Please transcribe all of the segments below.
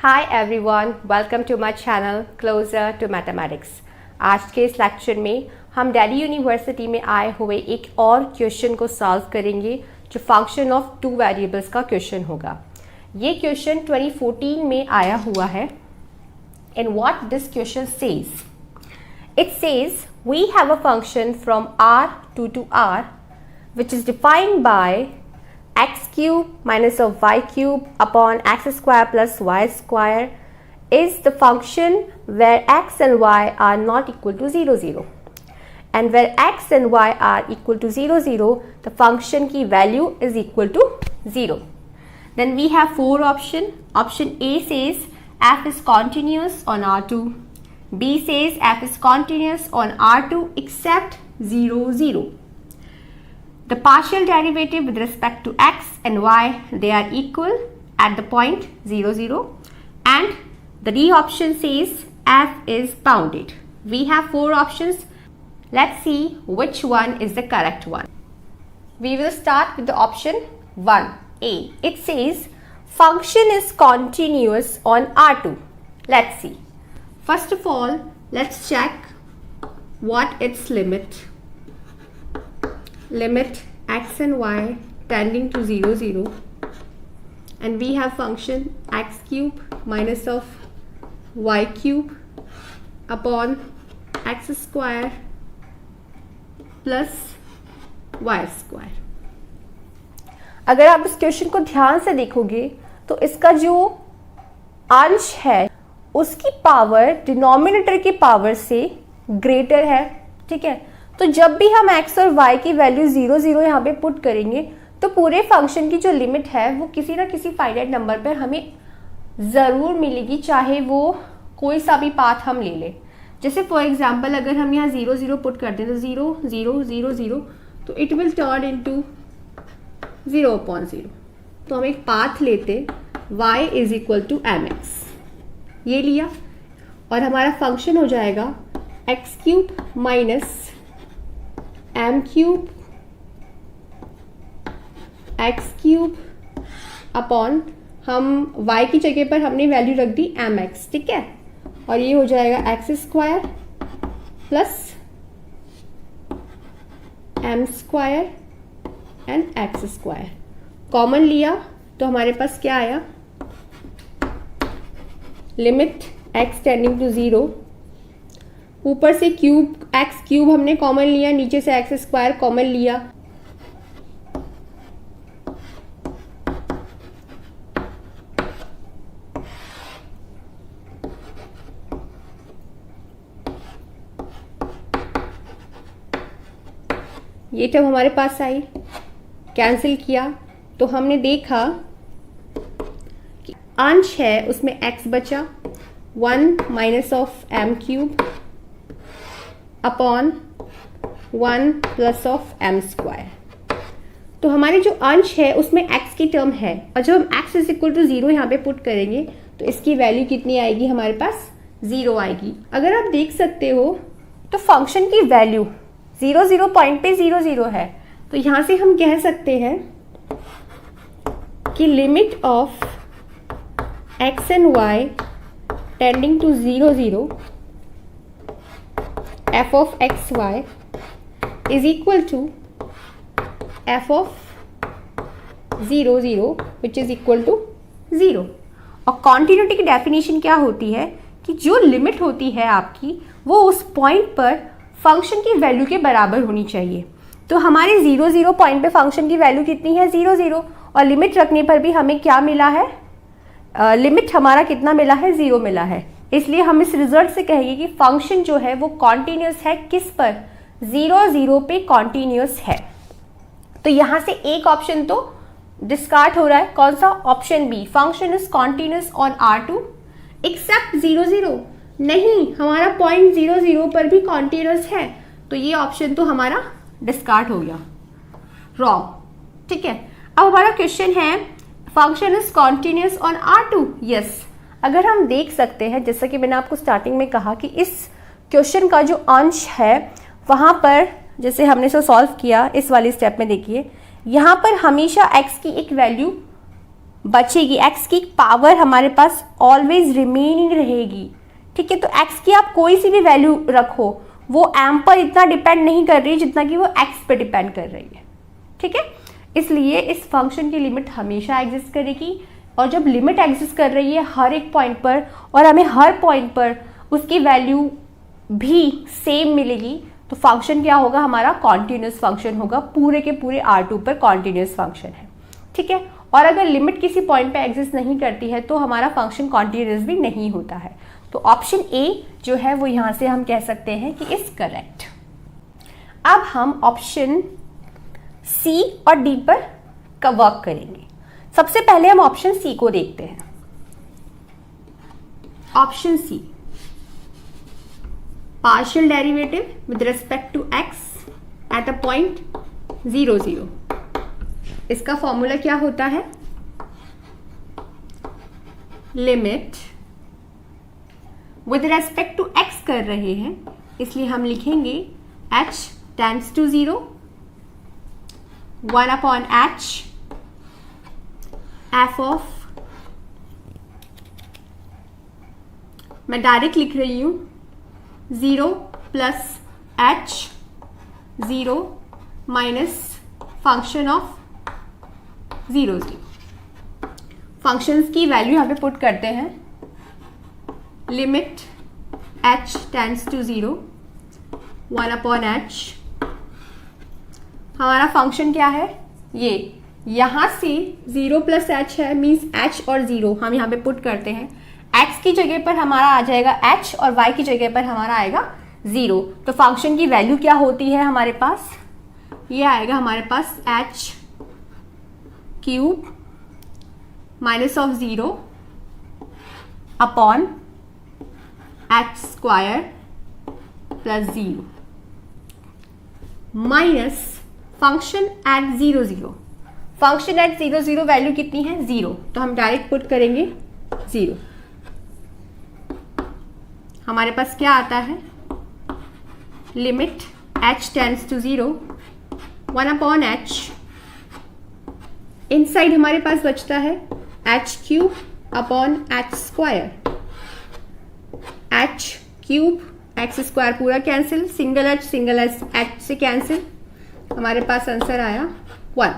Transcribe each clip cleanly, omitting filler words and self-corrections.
Hi everyone, welcome to my channel Closer to Mathematics। आज के इस लेक्चर में हम दिल्ली यूनिवर्सिटी में आए हुए एक और क्वेश्चन को सॉल्व करेंगे जो फंक्शन ऑफ टू वेरिएबल्स का क्वेश्चन होगा। ये क्वेश्चन 2014 में आया हुआ है। And what this question says? It says we have a function from R2 to R which is defined by x cube minus of y cube upon x square plus y square is the function where x and y are not equal to 0 0 and where x and y are equal to 0 0 the function की value is equal to 0. Then we have four options. Option A says f is continuous on R2. B says f is continuous on R2 except 0 0. The partial derivative with respect to x and y, they are equal at the point 0 0, and the D option says f is bounded. We have four options. Let's see which one is the correct one. We will start with the option 1A. It says function is continuous on R2. Let's see. First of all, let's check what its limit x and y tending to 0 0, and we have function x cube minus of y cube upon x square plus y square। अगर आप इस question को ध्यान से देखोगे तो इसका जो अंश है उसकी पावर डिनोमिनेटर की पावर से ग्रेटर है। ठीक है, तो जब भी हम x और y की वैल्यू 0 0 यहाँ पे पुट करेंगे तो पूरे फंक्शन की जो लिमिट है वो किसी ना किसी फाइनाइट नंबर पर हमें ज़रूर मिलेगी, चाहे वो कोई सा भी पाथ हम ले लें। जैसे फॉर एग्जांपल अगर हम यहाँ 0 0 पुट करते हैं तो 0 0 0 0 तो इट विल टर्न इनटू 0/0। तो हम एक पाथ लेते y is equal to mx, ये लिया और हमारा फंक्शन हो जाएगा x cube minus m cube x cube upon हम y की जगह पर हमने वैल्यू रख दी mx। ठीक है, और ये हो जाएगा x square plus m square and x square. Common लिया तो हमारे पास क्या आया, लिमिट x टेंडिंग टू 0, ऊपर से क्यूब x क्यूब हमने कॉमन लिया, नीचे से x स्क्वायर कॉमन लिया, ये टर्म हमारे पास आई, कैंसिल किया तो हमने देखा कि अंश है उसमें x बचा 1 minus of m cube upon 1 plus of m square. तो हमारे जो अंश है उसमें x की टर्म है और जब हम x इज इक्वल टू 0 यहाँ पे पुट करेंगे तो इसकी वैल्यू कितनी आएगी, हमारे पास 0 आएगी। अगर आप देख सकते हो तो फंक्शन की वैल्यू 0 0 पॉइंट पे 0 0 है, तो यहाँ से हम कह सकते हैं कि limit of x and y tending to 0 0 f of x y is equal to f of 0 0 which is equal to 0। और कॉन्टिन्यूटी की डेफिनेशन क्या होती है कि जो लिमिट होती है आपकी वो उस पॉइंट पर फंक्शन की वैल्यू के बराबर होनी चाहिए। तो हमारे 0 0 पॉइंट पे फंक्शन की वैल्यू कितनी है, 0 0, और लिमिट रखने पर भी हमें क्या मिला है, लिमिट हमारा कितना मिला है, 0 मिला है। इसलिए हम इस रिजल्ट से कहेंगे कि फंक्शन जो है वो कॉन्टिन्यूस है, किस पर, 0 0 पे कॉन्टिन्यूस है। तो यहाँ से एक ऑप्शन तो डिस्कार्ड हो रहा है, कौन सा, option B, function is continuous on R2 except 0 0। नहीं, हमारा पॉइंट 0 0 पर भी कॉन्टिन्यूस है, तो ये ऑप्शन तो हमारा डिस्कार्ड हो गया, रॉन्ग। ठीक है, अब हमारा क्वेश्चन है function is continuous on R2। Yes, अगर हम देख सकते हैं जैसा कि मैंने आपको स्टार्टिंग में कहा कि इस क्वेश्चन का जो अंश है वहाँ पर जैसे हमने इसे सॉल्व किया इस वाली स्टेप में, देखिए यहाँ पर हमेशा x की एक वैल्यू बचेगी, x की पावर हमारे पास ऑलवेज रिमेनिंग रहेगी। ठीक है, तो x की आप कोई सी भी वैल्यू रखो, वो m पर इतना डिपेंड नहीं कर रही है जितना कि वो x पर डिपेंड कर रही है। ठीक है, इसलिए इस फंक्शन की लिमिट हमेशा एग्जिस्ट करेगी, और जब लिमिट एग्जिस्ट कर रही है हर एक पॉइंट पर और हमें हर पॉइंट पर उसकी वैल्यू भी सेम मिलेगी, तो फंक्शन क्या होगा, हमारा कॉन्टिन्यूस फंक्शन होगा, पूरे के पूरे R2 पर कॉन्टिन्यूस फंक्शन है। ठीक है, और अगर लिमिट किसी पॉइंट पे एग्जिस्ट नहीं करती है तो हमारा फंक्शन कॉन्टिन्यूस भी नहीं होता है। तो ऑप्शन ए जो है वो यहाँ से हम कह सकते हैं कि इज करेक्ट। अब हम ऑप्शन सी और डी पर वर्क करेंगे। सबसे पहले हम ऑप्शन सी को देखते हैं। Option C, partial derivative with respect to X at a point 0, 0। इसका फॉर्मूला क्या होता है, limit with respect to X कर रहे हैं इसलिए हम लिखेंगे h tends to 0, 1 upon h f of, मैं डायरेक्ट लिख रही हूं 0 plus h 0 minus function of 0, 0। Functions की वैल्यू यहाँ पे पुट करते हैं, limit h tends to 0, 1 upon h। हमारा फंक्शन क्या है, ये यहाँ से 0 प्लस h है, मीन्स h और 0 हम यहाँ पे पुट करते हैं। x की जगह पर हमारा आ जाएगा h और y की जगह पर हमारा आएगा 0। तो फंक्शन की वैल्यू क्या होती है हमारे पास, ये आएगा हमारे पास h cube minus of 0 upon h square plus 0 minus function at 0, 0। Function at 0, 0 value कितनी है, 0, तो हम डायरेक्ट पुट करेंगे 0। हमारे पास क्या आता है, limit h tends to 0, 1 upon h। Inside हमारे पास बचता है h cube upon h square, h cube x square पूरा cancel, single h single h से कैंसिल, हमारे पास आंसर आया 1।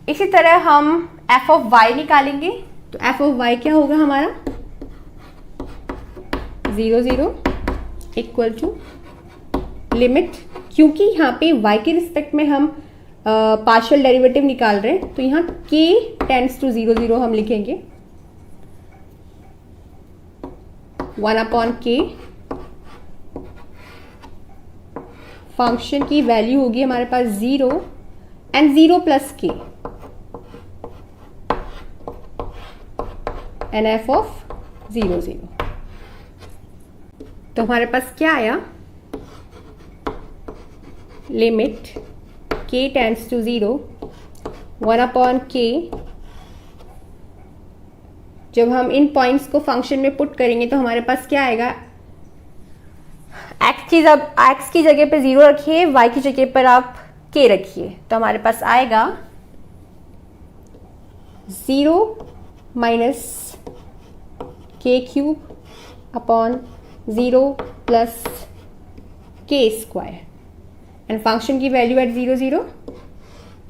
इसी तरह हम f ऑफ y निकालेंगे, तो f ऑफ y क्या होगा हमारा, 0, 0 इक्वल टू लिमिट, क्योंकि यहाँ पे y के रिस्पेक्ट में हम पार्शियल डेरिवेटिव निकाल रहे हैं तो यहाँ k टेंड्स टू 0, 0 हम लिखेंगे, 1 अपॉन k। फंक्शन की वैल्यू होगी हमारे पास 0 and 0 plus k and f of 0, 0। तो हमारे पास क्या आया, limit k tends to 0, 1 upon k। जब हम इन पॉइंट्स को फंक्शन में पुट करेंगे तो हमारे पास क्या आएगा, x की जगह पे 0 रखिए, y की जगह पर आप k रखिए, तो हमारे पास आएगा 0 minus k cube upon 0 plus k square, and function की value at 0, 0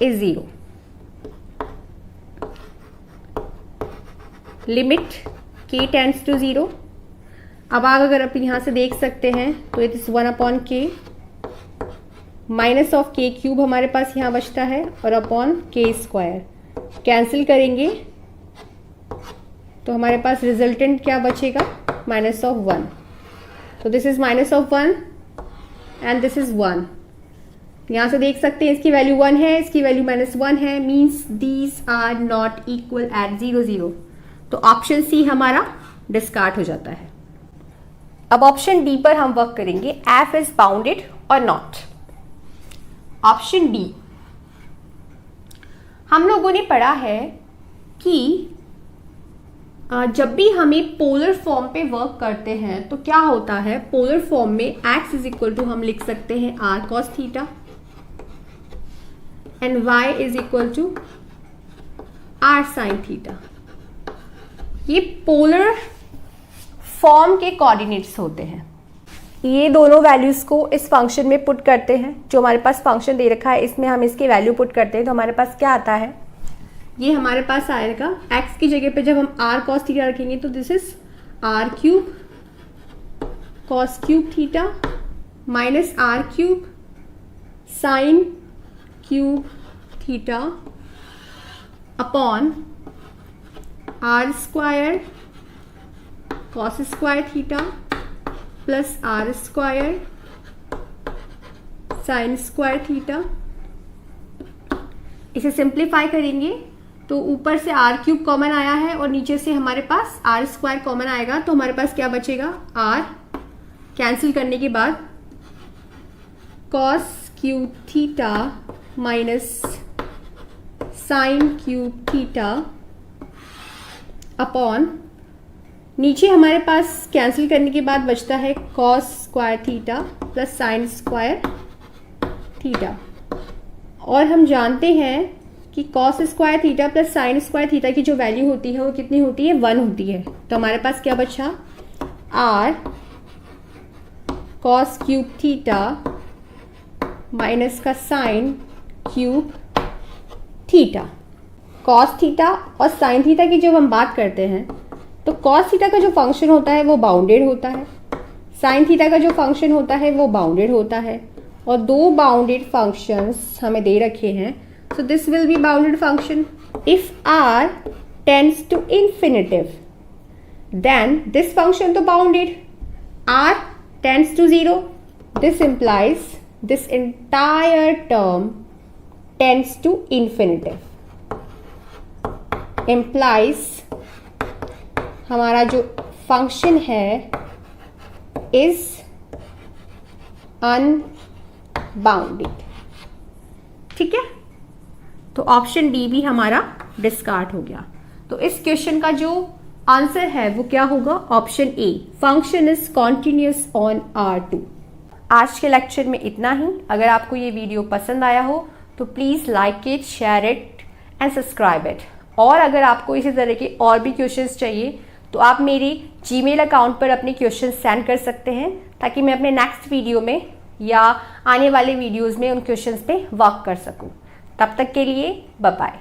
is 0। Limit k tends to 0। अब आप अगर आप यहाँ से देख सकते हैं तो it is 1 upon k minus of k cube हमारे पास यहाँ बचता है और अपॉन k स्क्वायर, कैंसिल करेंगे तो हमारे पास रिजल्टेंट क्या बचेगा, माइनस ऑफ 1। तो this is minus of 1 and this is 1। यहाँ से देख सकते हैं इसकी वैल्यू 1 है, इसकी वैल्यू माइनस 1 है, means these are not equal at 0, 0। तो ऑप्शन सी हमारा डिस्कार्ड हो जाता है। अब ऑप्शन डी पर हम वर्क करेंगे, एफ इज बाउंडेड और नॉट। ऑप्शन डी, हम लोगों ने पढ़ा है कि जब भी हमें पोलर फॉर्म पे वर्क करते हैं तो क्या होता है, पोलर फॉर्म में x इज इक्वल टू हम लिख सकते हैं r cos theta and y is equal to R sine theta. ये पोलर फॉर्म के कोऑर्डिनेट्स होते हैं। ये दोनों वैल्यूज़ को इस फंक्शन में पुट करते हैं। जो हमारे पास फंक्शन दे रखा है इसमें हम इसकी वैल्यू पुट करते हैं तो हमारे पास क्या आता है, ये हमारे पास आएगा x की जगह पे जब हम r cos थीटा रखेंगे तो this is r cube cos cube theta minus r cube sign cube theta upon r square cos square theta plus r square sine square theta. इसे सिंप्लीफाई करेंगे तो ऊपर से r क्यूब कॉमन आया है और नीचे से हमारे पास r स्क्वायर कॉमन आएगा तो हमारे पास क्या बचेगा, r कैंसिल करने के बाद cos cube theta minus sign cube theta upon नीचे हमारे पास कैंसिल करने के बाद बचता है cos square theta plus sine square theta. और हम जानते हैं कि cos square theta plus sine square theta की जो वैल्यू होती है वो कितनी होती है, 1 होती है। तो हमारे पास क्या बचा, r cos cube theta minus का sine cube theta. cos theta और साइन थीटा की जब हम बात करते हैं तो cos थीटा का जो फंक्शन होता है वो बाउंडेड होता है, साइन थीटा का जो फंक्शन होता है वो बाउंडेड होता है। और दो बाउंडेड फंक्शंस हमें दे रखे हैं, so this will be bounded function. If r tends to infinitive, then this function to bounded. r tends to 0. This implies this entire term tends to infinitive. Implies हमारा जो function है is unbounded. ठीक है, तो option D भी हमारा discard हो गया। तो इस क्वेश्चन का जो आंसर है वो क्या होगा, option A, function is continuous on R2। आज के लेक्चर में इतना ही। अगर आपको ये वीडियो पसंद आया हो तो please like it, share it and subscribe it. और अगर आपको इसी तरह के और भी क्वेश्चंस चाहिए तो आप मेरे जीमेल अकाउंट पर अपने क्वेश्चन सेंड कर सकते हैं ताकि मैं अपने नेक्स्ट वीडियो में या आने वाले वीडियोज़ में उन क्वेश्चंस पे वर्क कर सकूं। तब तक के लिए बाय बाय।